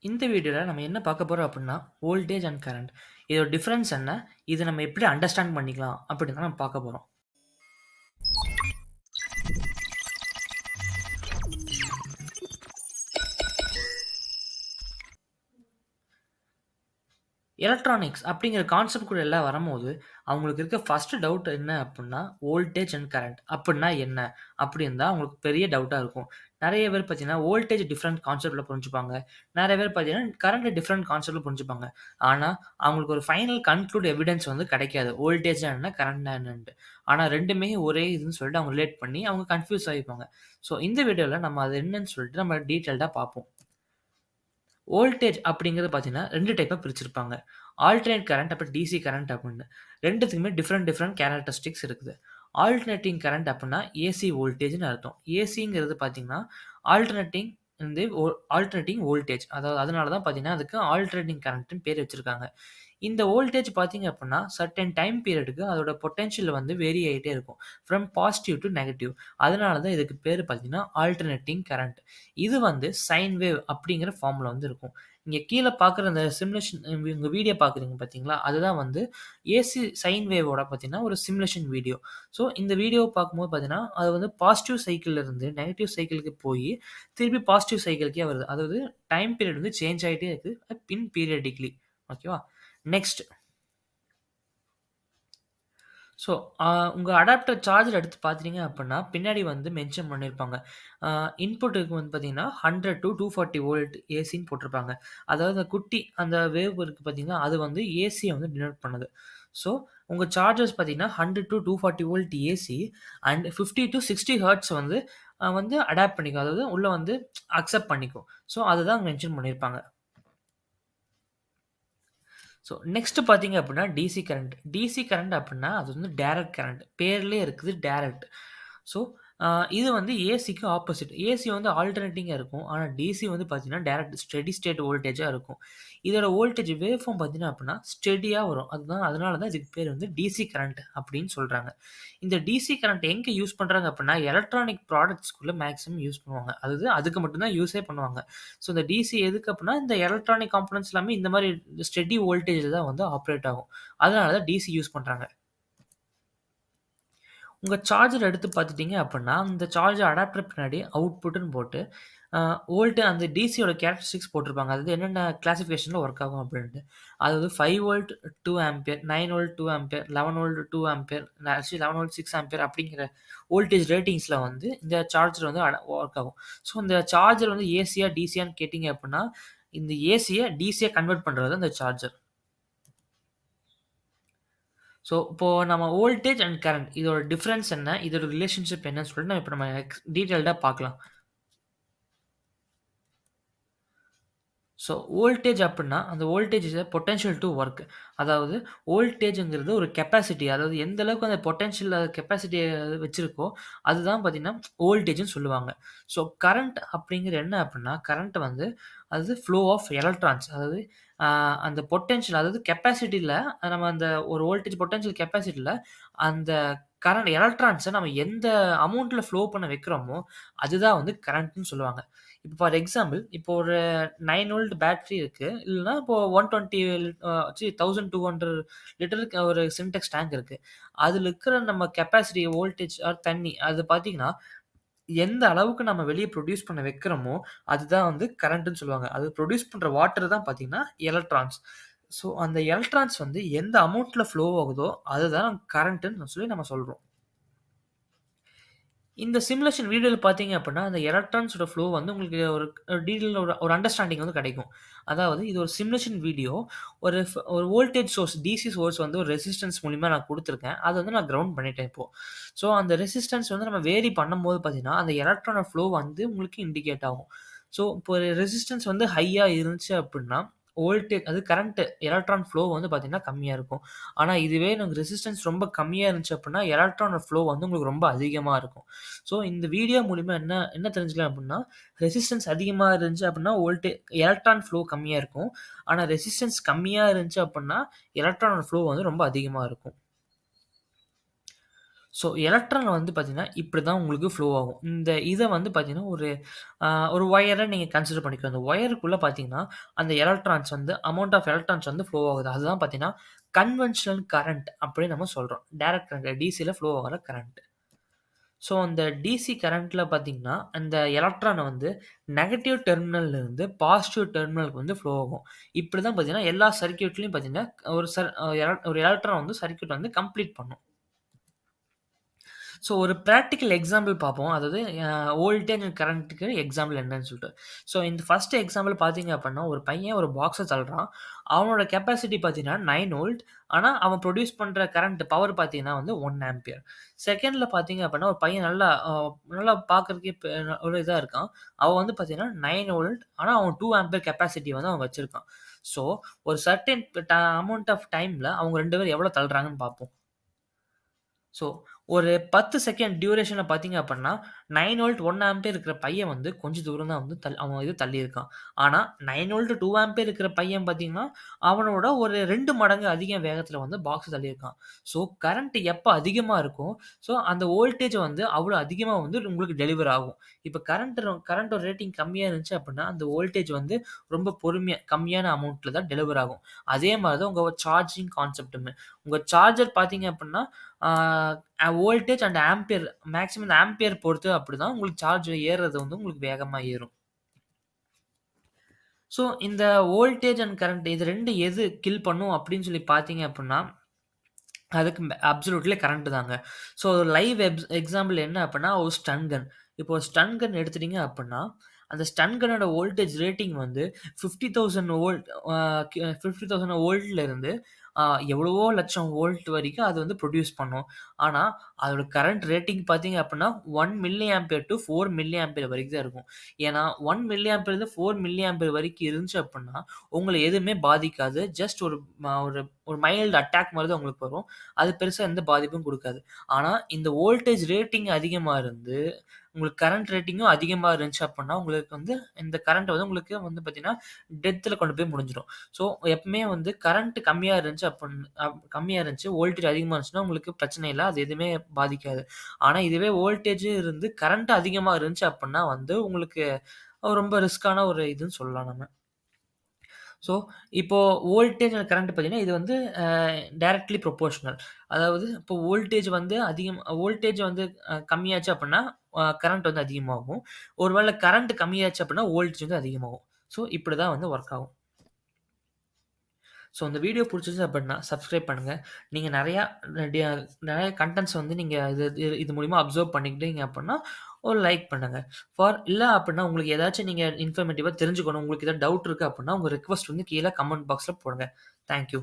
இந்த வீடியோல நம்ம என்ன பார்க்க போறோம் அப்படின்னா, வோல்டேஜ் அண்ட் கரண்ட். இதோட டிஃபரன்ஸ் என்ன? இத நம்ம எப்படி அண்டர்ஸ்டாண்ட் பண்ணிக்கலாம்? அப்படின்னு தான் நம்ம பார்க்க போறோம். எலக்ட்ரானிக்ஸ் அப்படிங்கிற கான்செப்ட் கூட எல்லாம் வரும்போது, அவங்களுக்கு இருக்க ஃபர்ஸ்ட் டவுட் என்ன அப்படின்னா, வோல்டேஜ் அண்ட் கரண்ட் அப்படின்னா என்ன? அப்படின்னு தான் அவங்களுக்கு பெரிய டவுட்டா இருக்கும். நெறைய பேர் பார்த்தீங்கன்னா, வோல்டேஜ் டிஃபரெண்ட் கான்செப்ட்ல புரிஞ்சுப்பாங்க. நெறைய பேர் பார்த்தீங்கன்னா, கரண்ட் டிஃபரெண்ட் கான்செப்ட்ல புரிஞ்சுப்பாங்க. ஆனா, அவங்களுக்கு ஒரு ஃபைனல் கன்க்ளூட் எவிடன்ஸ் வந்து கிடைக்காது. வோல்டேஜ்னா என்ன? கரண்ட்னா என்னன்ட்டு. ஆனா 2மே ஒரே இதுன்னு சொல்லிட்டு அவங்க ரிலேட் பண்ணி அவங்க கன்ஃப்யூஸ் ஆகிப்பாங்க. ஸோ இந்த வீடியோல நம்ம அது என்னன்னு சொல்லிட்டு நம்ம டீட்டெயில்டா பார்ப்போம். வோல்டேஜ் அப்படிங்கிறது பார்த்தீங்கன்னா, 2 டைப்பா பிரிச்சிருப்பாங்க. ஆல்டர்னேட் கரண்ட் அப்புறம் டிசி கரண்ட் அப்படின்னு. 2த்துக்குமே டிஃபரெண்ட் டிஃபரெண்ட் கேரக்டரிஸ்டிக்ஸ் இருக்குது. ஆல்டர்னேட்டிங் கரண்ட் அப்படின்னா ஏசி வோல்டேஜ்ன்னு அர்த்தம். ஏசிங்கிறது பார்த்தீங்கன்னா, ஆல்டர்னேட்டிங் வந்து ஆல்டர்னேட்டிங் வோல்டேஜ். அதாவது அதனால தான் பார்த்தீங்கன்னா, அதுக்கு ஆல்டர்னேட்டிங் கரண்ட்ன்னு பேர் வச்சிருக்காங்க. இந்த வோல்டேஜ் பார்த்தீங்க அப்படின்னா, சர்டைன் டைம் பீரியடுக்கு அதோட பொட்டன்ஷியல் வந்து வேரி ஆயிட்டே இருக்கும். From positive to negative. அதனால தான் இதுக்கு பேரு பார்த்தீங்கன்னா, ஆல்டர்னேட்டிங் கரண்ட். இது வந்து சைன் வேவ் அப்படிங்கிற ஃபார்ம்ல வந்து இருக்கும். இங்க கீழ பார்க்குற அந்த சிமுலேஷன் உங்க வீடியோ பார்க்குறீங்க பார்த்தீங்களா? அதுதான் வந்து ஏசி சைன் வேவோட பார்த்தீங்கன்னா, ஒரு சிமுலேஷன் வீடியோ. ஸோ இந்த வீடியோவ பார்க்கும்போது பார்த்தீங்கன்னா, அது வந்து பாசிட்டிவ் சைக்கிள்ல இருந்து நெகட்டிவ் சைக்கிள்க்கு போயி, திருப்பி பாசிட்டிவ் சைக்கிள்க்கே வருது. அதாவது டைம் பீரியட் வந்து சேஞ்ச் ஆயிட்டே இருக்கு. பீரியாடிக்லி. ஓகேவா? நெக்ஸ்ட். ஸோ, உங்க அடாப்டர் சார்ஜர் எடுத்து பார்த்தீங்க அப்புட்ன்னா, பின்னாடி வந்து மென்ஷன் பண்ணியிருப்பாங்க. அ இன்புட்டுக்கு வந்து பார்த்தீங்கன்னா, 100 டூ 240 வோல்ட் ஏசின்னு போட்டிருப்பாங்க. அதாவது அந்த குட்டி அந்த வேவ் இருக்கு பார்த்தீங்களா, அது வந்து ஏசிய வந்து டினோட் பண்ணுது. ஸோ, உங்க சார்ஜர்ஸ் பார்த்தீங்கன்னா, 100 to 240 volt AC and 50 to 60 hertz வந்து அடாப்ட் பண்ணிக்கும். அதாவது உள்ள வந்து அக்செப்ட் பண்ணிக்கும். ஸோ, அதுதான் மென்ஷன் பண்ணியிருப்பாங்க. ஸோ நெக்ஸ்ட் பார்த்தீங்க அப்டின்னா, டிசி கரண்ட். டிசி கரண்ட் அப்டின்னா, அது வந்து டைரக்ட் கரண்ட். பேர்லயே இருக்குது டைரக்ட். ஸோ, இது வந்து ஏசிக்கு ஆப்போசிட். ஏசி வந்து ஆல்டர்னேட்டிங்கா இருக்கும். ஆனா, டிசி வந்து பார்த்தீங்கன்னா, டைரக்ட் ஸ்டெடி ஸ்டேட் வோல்டேஜா இருக்கும். இதோட வோல்டேஜ் வேவ் ஃபார்ம் பார்த்தீங்க அப்டின்னா, ஸ்டெடியா வரும். அதனால தான் இதுக்கு பேர் வந்து டிசி கரண்ட் அப்டின்னு சொல்றாங்க. இந்த டிசி கரண்ட் எங்க யூஸ் பண்றாங்க அப்டின்னா, எலக்ட்ரானிக் ப்ராடக்ட்ஸ்குள்ள மேக்ஸிமம் யூஸ் பண்ணுவாங்க. அதாவது அதுக்கு மட்டும் தான் யூஸே பண்ணுவாங்க. ஸோ, இந்த டிசி எதுக்கு அப்டின்னா, இந்த எலக்ட்ரானிக் காம்போனன்ட்ஸ் எல்லாமே இந்த மாரி ஸ்டெடி வோல்டேஜ்ல தான் வந்து ஆப்பரேட் ஆகும். அதனால தான் டிசி யூஸ் பண்றாங்க. உங்க சார்ஜர் எடுத்து பார்த்துட்டீங்க அப்புட்ன்னா, அந்த சார்ஜர் அடாப்டர் பின்னாடி அவுட்புட்ன்னு போட்டு, அ வோல்ட் அந்த டிசியோட கேரக்டரிஸ்டிக்ஸ் போட்டிருப்பாங்க. அதாவது என்னென்ன கிளாசிஃபிகேஷன்ல ஒர்க் ஆகும் அப்டின்ட்டு. அதாவது 5 volt 2 ampere, 9 volt 2 ampere, 11 volt 2 ampere, actually 11 volt 6 ampere அப்படிங்கிற வோல்டேஜ் ரேட்டிங்ஸ்ல வந்து இந்த சார்ஜர் வந்து ஒர்க் ஆகும். ஸோ இந்த சார்ஜர் வந்து ஏசியா, டிசியான்னு கேட்டீங்க அப்புட்ன்னா, இந்த ஏசிய டிசியா கன்வெர்ட் பண்றது தான் இந்த சார்ஜர். ஸோ, இப்போ நம்ம வோல்டேஜ் அண்ட் கரண்ட் இதோட டிஃபரன்ஸ் என்ன? இதோட ரிலேஷன்ஷிப் என்னன்னு சொல்லிட்டு நம்ம இப்ப நம்ம டீட்டெயில்டா பார்க்கலாம். ஸோ, வோல்டேஜ் அப்டின்னா, அந்த voltage is a potential to work. அதாவது வோல்டேஜ்ங்கிறது ஒரு கெப்பாசிட்டி. அதாவது எந்த அளவுக்கு அந்த பொட்டன்ஷியல் கெப்பாசிட்டிய வச்சிருக்கோ, அதுதான் பார்த்தீங்கன்னா, வோல்டேஜ்ன்னு சொல்லுவாங்க. ஸோ, கரண்ட் அப்படிங்கிறது என்ன அப்டின்னா, கரண்ட் வந்து அது ஃப்ளோ ஆஃப் எலக்ட்ரான்ஸ். அதாவது அ அந்த பொட்டன்ஷியல் அதாவது கெப்பாசிட்டில நம்ம அந்த ஒரு வோல்டேஜ் பொட்டன்ஷியல் கெப்பாசிட்டில அந்த கரண்ட் எலக்ட்ரான்ஸ நம்ம எந்த அமௌண்ட்ல ஃப்ளோ பண்ண வைக்கிறோமோ, அதுதான் வந்து கரண்ட்ன்னு சொல்லுவாங்க. இப்போ ஃபார் எக்ஸாம்பிள் இப்போ ஒரு 9 வோல்ட் பேட்டரி இருக்கு. இல்லன்னா இப்போ 120 1200 லிட்டருக்கு ஒரு சின்டெக்ஸ் டேங்க் இருக்கு. அதுல இருக்கிற நம்ம கெப்பாசிட்டி வோல்டேஜ் ஆர் தண்ணி அது பார்த்தீங்கன்னா, எந்த அளவுக்கு நம்ம வெளிய புரொடியூஸ் பண்ண வைக்கிறோமோ, அதுதான் வந்து கரண்ட்ன்னு சொல்லுவாங்க. அது புரொடியூஸ் பண்ற வாட்டர் தான் பார்த்தீங்கன்னா, எலக்ட்ரான்ஸ். ஸோ அந்த எலக்ட்ரான்ஸ் வந்து எந்த அமௌண்ட்ல ஃப்ளோ ஆகுதோ, அதுதான் கரண்ட்ன்னு சொல்லி நம்ம சொல்றோம். இந்த சிமுலேஷன் வீடியோல பார்த்தீங்க அப்படின்னா, அந்த எலக்ட்ரான்ஸோட ஃப்ளோ வந்து உங்களுக்கு ஒரு டீடெயில் ஒரு ஒரு அண்டர்ஸ்டாண்டிங் வந்து கிடைக்கும். அதாவது இது ஒரு சிமுலேஷன் வீடியோ. ஒரு வோல்டேஜ் சோர்ஸ் டிசி சோர்ஸ் வந்து ஒரு ரெசிஸ்டன்ஸ் மூலியமா நான் குடுத்துருக்கேன். அத வந்து நான் கிரவுண்ட் பண்ணிட்டேன் இப்போ. ஸோ அந்த ரெசிஸ்டன்ஸ் வந்து நம்ம வேரி பண்ணும்போது பார்த்தீங்கன்னா, அந்த எலக்ட்ரானோட ஃப்ளோ வந்து உங்களுக்கு இண்டிகேட் ஆகும். ஸோ இப்போ ஒரு ரெசிஸ்டன்ஸ் வந்து ஹையா இருந்துச்சு அப்படின்னா, அது கரண்ட் எலக்ட்ரான் ஃப்ளோ வந்து பார்த்தீங்கன்னா கம்மியா இருக்கும். ஆனா இதுவே எனக்கு ரெசிஸ்டன்ஸ் ரொம்ப கம்மியா இருந்துச்சு அப்படின்னா, எலக்ட்ரானோட ஃப்ளோ வந்து உங்களுக்கு ரொம்ப அதிகமா இருக்கும். ஸோ, இந்த வீடியோ மூலியமா என்ன என்ன தெரிஞ்சுக்கலாம் அப்டின்னா, ரெசிஸ்டன்ஸ் அதிகமா இருந்துச்சு அப்டின்னா, எலக்ட்ரான் ஃப்ளோ கம்மியா இருக்கும். ஆனா ரெசிஸ்டன்ஸ் கம்மியா இருந்துச்சு அப்டின்னா, எலக்ட்ரானோட ஃப்ளோ வந்து ரொம்ப அதிகமா இருக்கும். ஸோ எலக்ட்ரான் வந்து பார்த்தீங்கன்னா, இப்படி தான் உங்களுக்கு ஃப்ளோ ஆகும். இந்த இத வந்து பார்த்தீங்கன்னா, அ ஒரு ஒயர நீங்க கன்சிடர் பண்ணிக்கணும். அந்த ஒயருக்குள்ள பார்த்தீங்கன்னா, அந்த எலக்ட்ரான்ஸ் வந்து அமவுண்ட் ஆஃப் எலக்ட்ரான்ஸ் வந்து ஃப்ளோ ஆகுது. அதுதான் பார்த்தீங்கன்னா, கன்வென்ஷனல் கரண்ட் அப்படின்னு நம்ம சொல்றோம். டைரக்ட் கரண்ட் டிசில ஃப்ளோ ஆகுற கரண்ட். ஸோ அந்த டிசி கரண்ட்ல பார்த்தீங்கன்னா, அந்த எலக்ட்ரான் வந்து நெகட்டிவ் டெர்மினல்ல இருந்து பாசிட்டிவ் டெர்மினலுக்கு வந்து ஃப்ளோ ஆகும். இப்படி தான் பார்த்தீங்கன்னா, எல்லா சர்க்யூட்லயும் பார்த்தீங்கன்னா, ஒரு எலக்ட்ரான் வந்து சர்க்யூட் வந்து கம்ப்ளீட் பண்ணும். ஸோ ஒரு பிராக்டிகல் எக்ஸாம்பிள் பார்ப்போம். அதாவது வோல்டேஜ் அண்ட் கரண்ட்டுக்கு எக்ஸாம்பிள் என்னன்னு சொல்லிட்டு. ஸோ இந்த ஃபர்ஸ்ட் எக்ஸாம்பிள் பார்த்தீங்க அப்படின்னா, ஒரு பையன் ஒரு பாக்ஸ தள்ளுறான். அவனோட கெப்பாசிட்டி பார்த்தீங்கன்னா 9 வோல்ட். ஆனா, அவன் ப்ரொடியூஸ் பண்ற பவர் பார்த்தீங்கன்னா வந்து 1 ஆம்பியர். செகண்ட்ல பார்த்தீங்க அப்படின்னா, ஒரு பையன் நல்லா பார்க்கறதுக்கே ஒரு இதா இருக்கான். அவன் வந்து பார்த்தீங்கன்னா 9 வோல்ட். ஆனா, அவன் 2 ஆம்பியர் கெப்பாசிட்டி வந்து அவன் வச்சிருக்கான். ஸோ ஒரு சர்டைன் அமௌண்ட் ஆஃப் டைம்ல அவங்க 2 பேரும் எவ்வளோ தள்ளுறாங்கன்னு பார்ப்போம். ஸோ, ஒரு 10 செகண்ட் டியூரேஷன்ல பார்த்தீங்க அப்பன்னா, 9 வோல்ட் 1 ஆம்பியர் இருக்கிற பையன் வந்து கொஞ்சம் தூரம் தான் வந்து அவன் தள்ளியிருக்கான். ஆனா 9 வோல்ட் 2 ஆம்பியர் இருக்கிற பையன் பார்த்தீங்கன்னா, அவனோட ஒரு 2 மடங்கு அதிக வேகத்தில வந்து பாக்ஸ் தள்ளியிருக்கான். ஸோ, கரண்ட் எப்ப அதிகமா இருக்கோ, ஸோ அந்த வோல்டேஜ் வந்து அவ்வளோ அதிகமா வந்து உங்களுக்கு டெலிவர் ஆகும். இப்ப கரண்டோட ரேட்டிங் கம்மியா இருந்துச்சு அப்டின்னா, அந்த வோல்டேஜ் வந்து ரொம்ப கம்மியான அமௌண்ட்ல தான் டெலிவர் ஆகும். அதே மாரி தான் உங்க சார்ஜிங் கான்செப்ட்டுமே. உங்க சார்ஜர் பார்த்தீங்க அப்டின்னா, வோல்டேஜ் அண்ட் ஆம்பியர் மேக்ஸிமம் இந்த ஆம்பியர் பொறுத்து அப்படிதான் உங்களுக்கு சார்ஜ் ஏறுறது வந்து உங்களுக்கு வேகமா ஏறும். ஸோ இந்த வோல்டேஜ் அண்ட் கரண்ட் இது 2 எது கில் பண்ணும் அப்படின்னு சொல்லி பார்த்தீங்க அப்படின்னா, அதுக்கு அப்சல்யூட்லி கரண்ட் தாங்க. ஸோ லைவ் எக்ஸாம்பிள் என்ன அப்படின்னா, ஒரு ஸ்டன் கன். இப்போ ஒரு ஸ்டன் கன் எடுத்துட்டீங்க அப்படின்னா, அந்த ஸ்டன் கன்னோட வோல்டேஜ் ரேட்டிங் வந்து 50,000 வோல்ட் 50,000 வோல்ட்ல இருந்து அ எவ்வளவோ லட்சம் வோல்ட் வரைக்கும் அது வந்து ப்ரொடியூஸ் பண்ணும். ஆனா, அதோட கரண்ட் ரேட்டிங் பார்த்தீங்க அப்படின்னா, 1 milli ampere to 4 milli ampere வரைக்கும் தான் இருக்கும். ஏன்னா, 1 மில்லி ஆம்பியர்லேருந்து 4 மில்லி ஆம்பியர் வரைக்கும் இருந்துச்சு அப்படின்னா, உங்கள எதுவுமே பாதிக்காது. ஜஸ்ட் ஒரு ஒரு மைல்டு அட்டாக் மாரி தான் உங்களுக்கு வரும். அது பெருசா எந்த பாதிப்பும் குடுக்காது. ஆனா, இந்த வோல்டேஜ் ரேட்டிங் அதிகமா இருந்து, உங்களுக்கு கரண்ட் ரேட்டிங்கும் அதிகமா இருந்துச்சு அப்புட்ன்னா, உங்களுக்கு வந்து இந்த கரண்ட் வந்து உங்களுக்கு வந்து பார்த்தீங்கன்னா, டெத்ல கொண்டு போய் முடிஞ்சிரும். ஸோ, எப்பவுமே வந்து கரண்ட் கம்மியா இருந்துச்சு கம்மியா இருந்துச்சு, வோல்டேஜ் அதிகமா இருந்துச்சுன்னா உங்களுக்கு பிரச்சனை இல்ல. அது எதுவுமே பாதிக்காது. ஆனா, இதுவே வோல்டேஜ் இருந்து கரண்ட் அதிகமா இருந்துச்சு அப்புட்ன்னா வந்து, உங்களுக்கு ரொம்ப ரிஸ்க்கான ஒரு இதுன்னு சொல்லலாம் நம்ம. ஸோ, இப்போ வோல்டேஜ் அண்ட் கரண்ட் பார்த்தீங்கன்னா, இது வந்து அ டைரக்ட்லி புரொப்போர்ஷனல். அதாவது இப்போ வோல்டேஜ் வந்து கம்மியாச்சு அப்புட்ன்னா, கரண்ட் வந்து அதிகமாகும். ஒரு வேள கரண்ட் கம்மியாச்சு அப்புட்ன்னா, வோல்டேஜ் வந்து அதிகமாகும். ஸோ, இப்படி தான் வந்து வொர்க் ஆகும். ஸோ, இந்த வீடியோ புடிச்சிருந்துச்சு அப்புட்ன்னா, சப்ஸ்கிரைப் பண்ணுங்க. நீங்க நெறைய கன்டென்ட்ஸ் வந்து நீங்க இது மூலியமா அப்சர்வ் பண்ணிக்கிட்டீங்க அப்புட்ன்னா, ஒரு லைக் பண்ணுங்க. இல்ல அப்புட்ன்னா, உங்களுக்கு ஏதாச்சும் நீங்க இன்ஃபர்மேட்டிவா தெரிஞ்சுக்கணும், உங்களுக்கு ஏதாவது டவுட் இருக்கு அப்புட்ன்னா, உங்க ரிக்வெஸ்ட் வந்து கீழ கமெண்ட் பாக்ஸ்ல போடுங்க. Thank you.